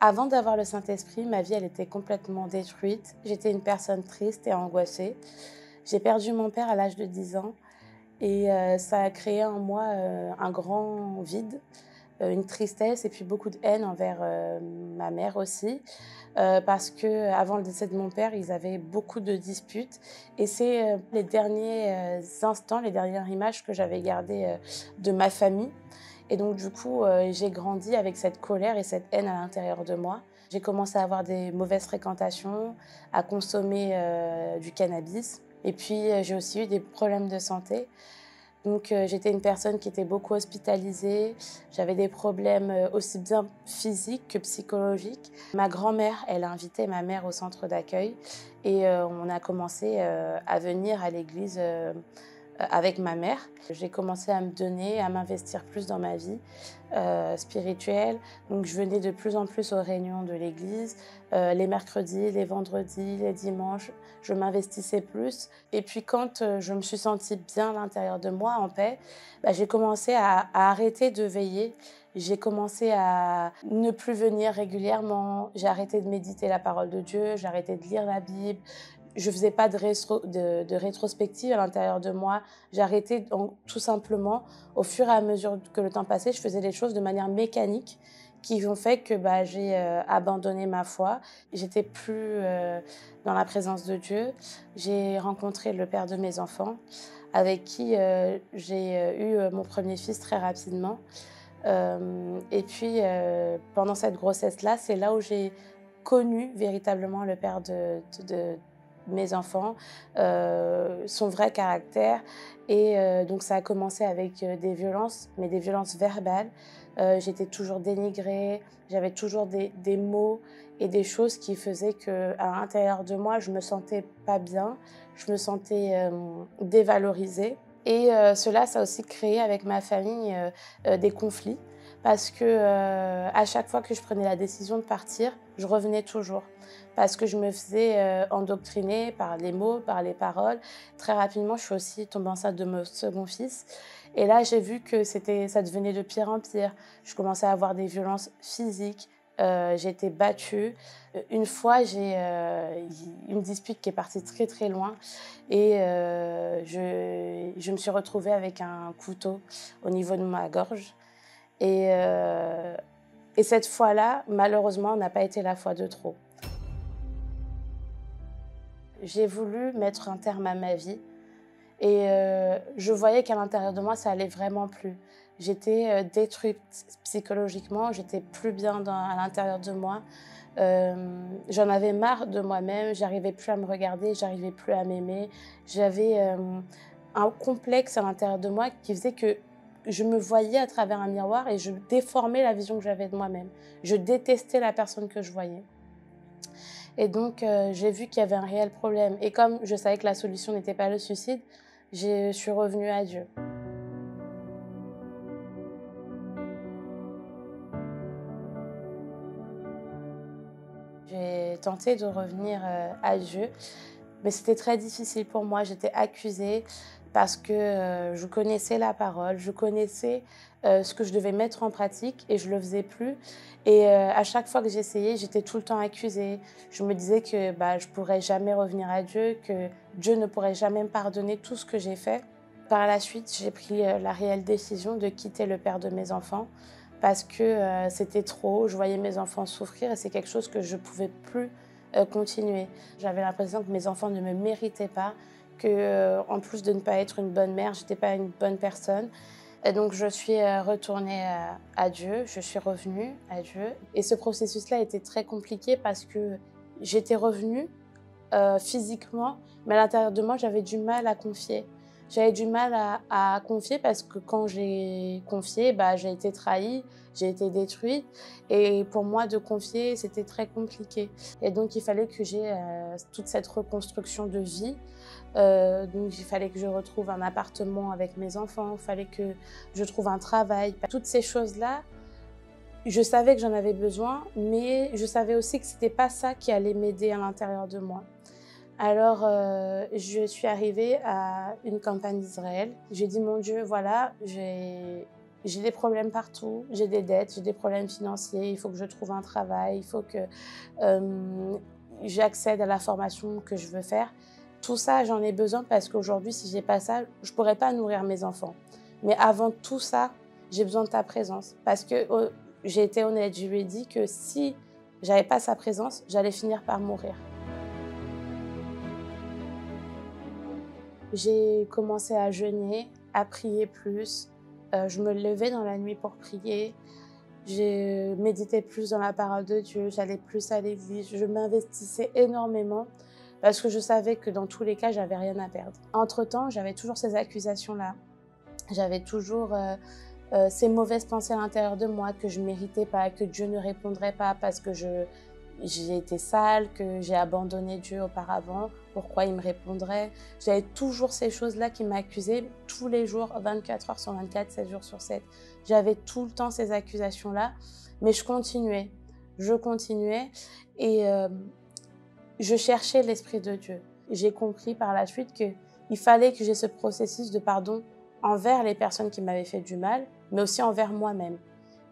Avant d'avoir le Saint-Esprit, ma vie, elle était complètement détruite. J'étais une personne triste et angoissée. J'ai perdu mon père à l'âge de 10 ans et ça a créé en moi, un grand vide, une tristesse et puis beaucoup de haine envers, ma mère aussi, parce qu'avant le décès de mon père, ils avaient beaucoup de disputes et c'est, les derniers, instants, les dernières images que j'avais gardées, de ma famille et donc du coup, j'ai grandi avec cette colère et cette haine à l'intérieur de moi. J'ai commencé à avoir des mauvaises fréquentations, à consommer, du cannabis et puis, j'ai aussi eu des problèmes de santé. Donc j'étais une personne qui était beaucoup hospitalisée. J'avais des problèmes, aussi bien physiques que psychologiques. Ma grand-mère, elle a invité ma mère au centre d'accueil et on a commencé, à venir à l'église, avec ma mère. J'ai commencé à me donner, à m'investir plus dans ma vie, spirituelle. Donc je venais de plus en plus aux réunions de l'église, les mercredis, les vendredis, les dimanches. Je m'investissais plus et puis quand, je me suis sentie bien à l'intérieur de moi, en paix, bah, j'ai commencé à arrêter de veiller. J'ai commencé à ne plus venir régulièrement. J'ai arrêté de méditer la parole de Dieu, j'ai arrêté de lire la Bible. Je faisais pas de rétrospective à l'intérieur de moi. J'ai arrêté donc tout simplement, au fur et à mesure que le temps passait, je faisais les choses de manière mécanique qui ont fait que, bah, j'ai, abandonné ma foi. J'étais plus, dans la présence de Dieu. J'ai rencontré le père de mes enfants avec qui, j'ai, eu, mon premier fils très rapidement. Hem et puis, pendant cette grossesse-là, c'est là où j'ai connu véritablement le père de mes enfants, son vrai caractère et donc ça a commencé avec, des violences, mais des violences verbales. J'étais toujours dénigrée, j'avais toujours des mots et des choses qui faisaient qu'à l'intérieur de moi, je me sentais pas bien, je me sentais, dévalorisée et cela, ça a aussi créé avec ma famille, des conflits parce que, à chaque fois que je prenais la décision de partir, je revenais toujours parce que je me faisais, endoctriner par les mots, par les paroles. Très rapidement, je suis aussi tombée enceinte de mon second fils et là, j'ai vu que ça devenait de pire en pire. Je commençais à avoir des violences physiques, j'ai été battue. Une fois, j'ai, une dispute qui est partie très, très loin et je me suis retrouvée avec un couteau au niveau de ma gorge et heu et cette fois-là, malheureusement, n'a pas été la fois de trop. J'ai voulu mettre un terme à ma vie et je voyais qu'à l'intérieur de moi, ça allait vraiment plus. J'étais, détruite psychologiquement, j'étais plus bien à l'intérieur de moi. J'en avais marre de moi-même, j'arrivais plus à me regarder, j'arrivais plus à m'aimer. J'avais, un complexe à l'intérieur de moi qui faisait que je me voyais à travers un miroir et je déformais la vision que j'avais de moi-même. Je détestais la personne que je voyais et donc j'ai vu qu'il y avait un réel problème et comme je savais que la solution n'était pas le suicide, je suis revenue à Dieu. J'ai tenté de revenir, à Dieu. Mais c'était très difficile pour moi, j'étais accusée parce que, je connaissais la parole, je connaissais, ce que je devais mettre en pratique et je le faisais plus et à chaque fois que j'essayais, j'étais tout le temps accusée. Je me disais que, bah, je pourrais jamais revenir à Dieu, que Dieu ne pourrait jamais me pardonner tout ce que j'ai fait. Par la suite, j'ai pris, la réelle décision de quitter le père de mes enfants parce que, c'était trop. Je voyais mes enfants souffrir et c'est quelque chose que je pouvais plus, continuer. J'avais l'impression que mes enfants ne me méritaient pas, que, en plus de ne pas être une bonne mère, j'étais pas une bonne personne et donc je suis, retournée, à Dieu, je suis revenue à Dieu et ce processus-là était très compliqué parce que j'étais revenue, physiquement, mais à l'intérieur de moi, j'avais du mal à confier. J'avais du mal à confier parce que quand j'ai confié, bah, j'ai été trahie, j'ai été détruite et pour moi de confier, c'était très compliqué et donc il fallait que j'ai, toute cette reconstruction de vie. Donc il fallait que je retrouve un appartement avec mes enfants, il fallait que je trouve un travail. Toutes ces choses-là, je savais que j'en avais besoin, mais je savais aussi que c'était pas ça qui allait m'aider à l'intérieur de moi. Alors, je suis arrivée à une campagne d'Israël. J'ai dit: «Mon Dieu, voilà, j'ai j'ai des problèmes partout, j'ai des dettes, j'ai des problèmes financiers, il faut que je trouve un travail, il faut que j'accède à la formation que je veux faire. Tout ça, j'en ai besoin parce qu'aujourd'hui, si j'ai pas ça, je pourrais pas nourrir mes enfants. Mais avant tout ça, j'ai besoin de ta présence. Parce que j'ai été honnête, je lui ai dit que si j'avais pas sa présence, j'allais finir par mourir. J'ai commencé à jeûner, à prier plus. Je me levais dans la nuit pour prier. Je méditais plus dans la parole de Dieu, j'allais plus à l'église. Je m'investissais énormément parce que je savais que dans tous les cas, j'avais rien à perdre. Entre-temps, j'avais toujours ces accusations-là. J'avais toujours ces mauvaises pensées à l'intérieur de moi que je ne méritais pas, que Dieu ne répondrait pas parce que j'ai été sale, que j'ai abandonné Dieu auparavant, pourquoi il me répondrait. J'avais toujours ces choses-là qui m'accusaient tous les jours, 24 heures sur 24, 7 jours sur 7. J'avais tout le temps ces accusations-là, mais je continuais et je cherchais l'Esprit de Dieu. J'ai compris par la suite qu'il fallait que j'ai ce processus de pardon envers les personnes qui m'avaient fait du mal, mais aussi envers moi-même.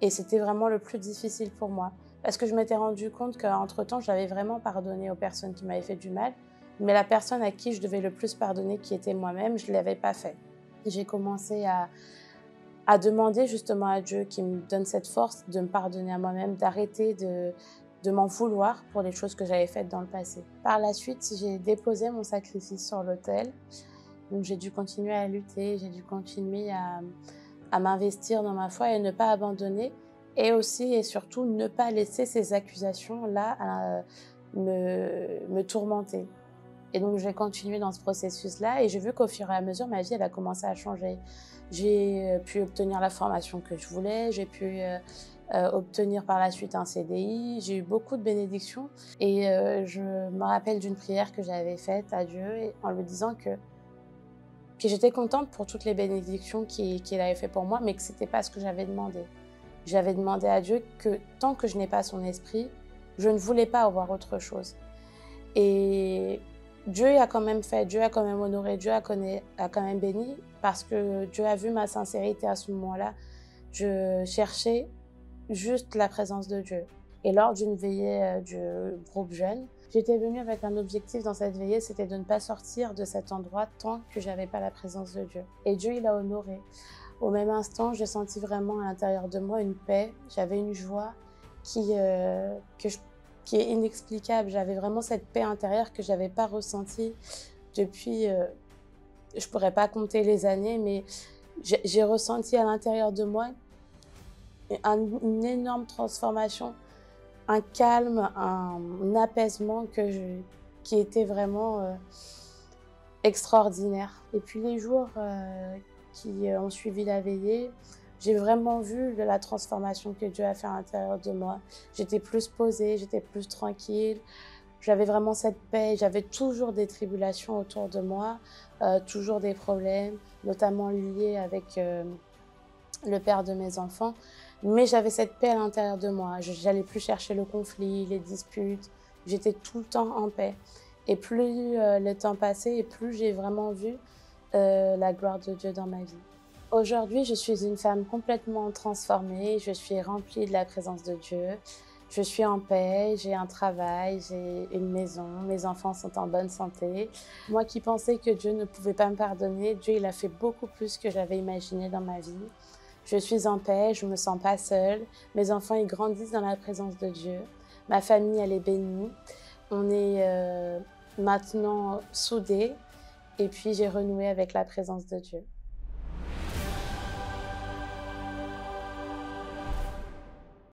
Et c'était vraiment le plus difficile pour moi. Parce que je m'étais rendu compte qu'entre-temps, j'avais vraiment pardonné aux personnes qui m'avaient fait du mal, mais la personne à qui je devais le plus pardonner, qui était moi-même, je ne l'avais pas fait. J'ai commencé à demander justement à Dieu qui me donne cette force de me pardonner à moi-même, d'arrêter de m'en vouloir pour les choses que j'avais faites dans le passé. Par la suite, j'ai déposé mon sacrifice sur l'autel. Donc j'ai dû continuer à lutter, j'ai dû continuer à m'investir dans ma foi et ne pas abandonner. Et aussi et surtout ne pas laisser ces accusations-là me tourmenter. Et donc j'ai continué dans ce processus-là et j'ai vu qu'au fur et à mesure, ma vie elle a commencé à changer. J'ai pu obtenir la formation que je voulais, j'ai pu obtenir par la suite un CDI, j'ai eu beaucoup de bénédictions et je me rappelle d'une prière que j'avais faite à Dieu en lui disant que j'étais contente pour toutes les bénédictions qu'il avait fait pour moi, mais que ce n'était pas ce que j'avais demandé. J'avais demandé à Dieu que tant que je n'ai pas son esprit, je ne voulais pas avoir autre chose. Et Dieu a quand même fait, Dieu a quand même honoré, Dieu a quand même béni, parce que Dieu a vu ma sincérité à ce moment-là. Je cherchais juste la présence de Dieu. Et lors d'une veillée du groupe jeune, j'étais venue avec un objectif dans cette veillée, c'était de ne pas sortir de cet endroit tant que je n'avais pas la présence de Dieu. Et Dieu, il a honoré. Au même instant, j'ai senti vraiment à l'intérieur de moi une paix, j'avais une joie qui est inexplicable. J'avais vraiment cette paix intérieure que je n'avais pas ressentie depuis, je ne pourrais pas compter les années, mais j'ai ressenti à l'intérieur de moi une énorme transformation, un calme, un apaisement qui était vraiment extraordinaire. Et puis les jours qui ont suivi la veillée, j'ai vraiment vu la transformation que Dieu a fait à l'intérieur de moi. J'étais plus posée, j'étais plus tranquille, j'avais vraiment cette paix. J'avais toujours des tribulations autour de moi, toujours des problèmes, notamment liés avec le père de mes enfants. Mais j'avais cette paix à l'intérieur de moi. J'allais plus chercher le conflit, les disputes. J'étais tout le temps en paix. Et plus le temps passait, et plus j'ai vraiment vu la gloire de Dieu dans ma vie. Aujourd'hui, je suis une femme complètement transformée. Je suis remplie de la présence de Dieu. Je suis en paix, j'ai un travail, j'ai une maison, mes enfants sont en bonne santé. Moi qui pensais que Dieu ne pouvait pas me pardonner, Dieu il a fait beaucoup plus que j'avais imaginé dans ma vie. Je suis en paix, je ne me sens pas seule. Mes enfants ils grandissent dans la présence de Dieu. Ma famille elle est bénie. On est maintenant soudés et puis j'ai renoué avec la présence de Dieu.